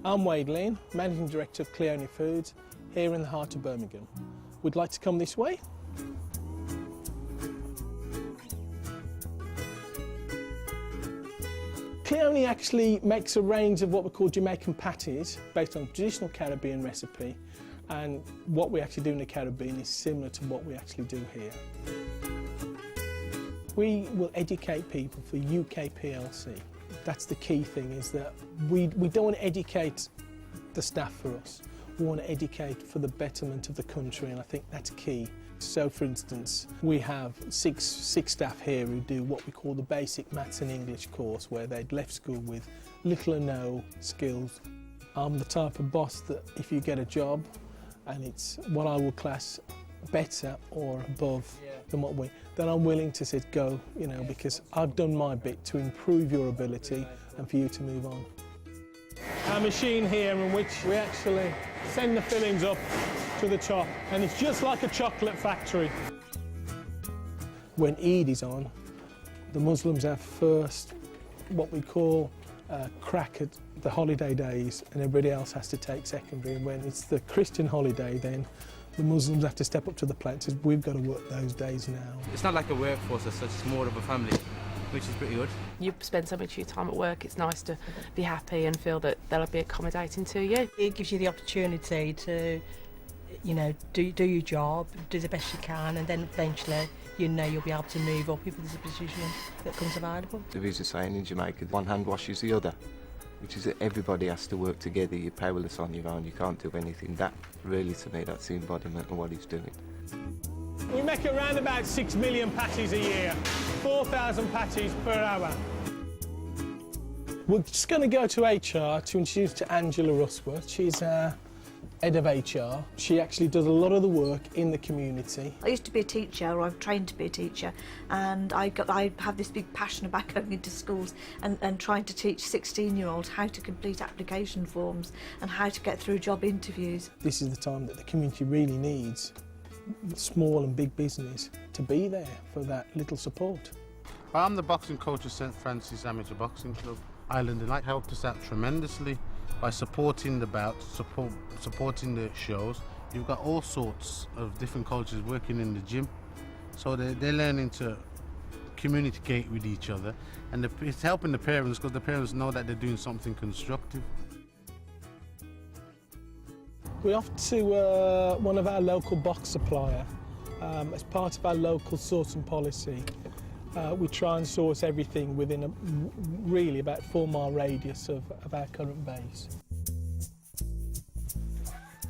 I'm Wade Lynn, Managing Director of Cleone Foods, here in the heart of Birmingham. Would like to come this way? Cleone actually makes a range of what we call Jamaican patties based on a traditional Caribbean recipe, and what we actually do in the Caribbean is similar to what we actually do here. We will educate people for UK PLC. That's the key thing, is that we don't want to educate the staff for us. We want to educate for the betterment of the country, and I think that's key. So, for instance, we have six staff here who do what we call the basic maths and English course, where they'd left school with little or no skills. I'm the type of boss that if you get a job and it's what I would class better or above than what then I'm willing to say go, you know, because I've done my bit to improve your ability and for you to move on. Our machine here in which we actually send the fillings up to the top, and it's just like a chocolate factory. When Eid is on, the Muslims have first what we call crack at the holiday days, and everybody else has to take secondary. And when it's the Christian holiday, then the Muslims have to step up to the plate and say, we've got to work those days now. It's not like a workforce as such, it's more of a family, which is pretty good. You spend so much of your time at work, it's nice to be happy and feel that they'll be accommodating to you. It gives you the opportunity to, you know, do your job, do the best you can, and then eventually, you know, you'll be able to move up if there's a position that comes available. There is a saying in Jamaica, one hand washes the other, which is that everybody has to work together. You're powerless on your own, you can't do anything. That really, to me, that's the embodiment of what he's doing. We make around about 6 million patties a year, 4,000 patties per hour. We're just going to go to HR to introduce to Angela Russworth. She's head of HR. She actually does a lot of the work in the community. I used to be a teacher, or I've trained to be a teacher, and I have this big passion about going into schools and trying to teach 16-year-olds how to complete application forms and how to get through job interviews. This is the time that the community really needs small and big business to be there for that little support. I'm the boxing coach of St Francis Amateur Boxing Club. Island Delight helped us out tremendously by supporting the bouts, supporting the shows. You've got all sorts of different cultures working in the gym, so they're learning to communicate with each other, and it's helping the parents, because the parents know that they're doing something constructive. We're off to one of our local box supplier as part of our local sourcing policy. We try and source everything within a really about 4-mile radius of our current base.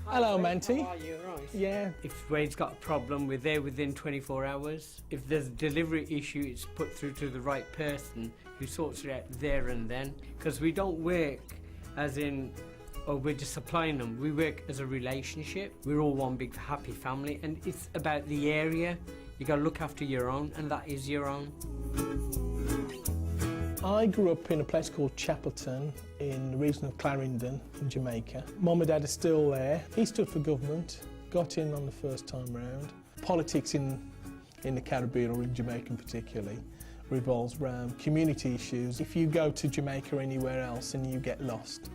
Hello, Manti. How are you? Right. Yeah. If Wade's got a problem, we're there within 24 hours. If there's a delivery issue, it's put through to the right person who sorts it out there and then. Because we don't work as in, oh, we're just supplying them. We work as a relationship. We're all one big happy family, and it's about the area. You got to look after your own, and that is your own. I grew up in a place called Chapelton in the region of Clarendon in Jamaica. Mum and Dad are still there. He stood for government, got in on the first time round. Politics in the Caribbean, or in Jamaica particularly, revolves around community issues. If you go to Jamaica or anywhere else and you get lost,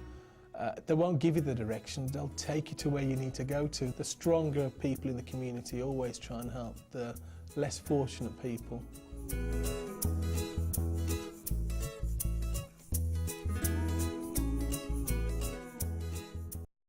they won't give you the directions, they'll take you to where you need to go to. The stronger people in the community always try and help the less fortunate people.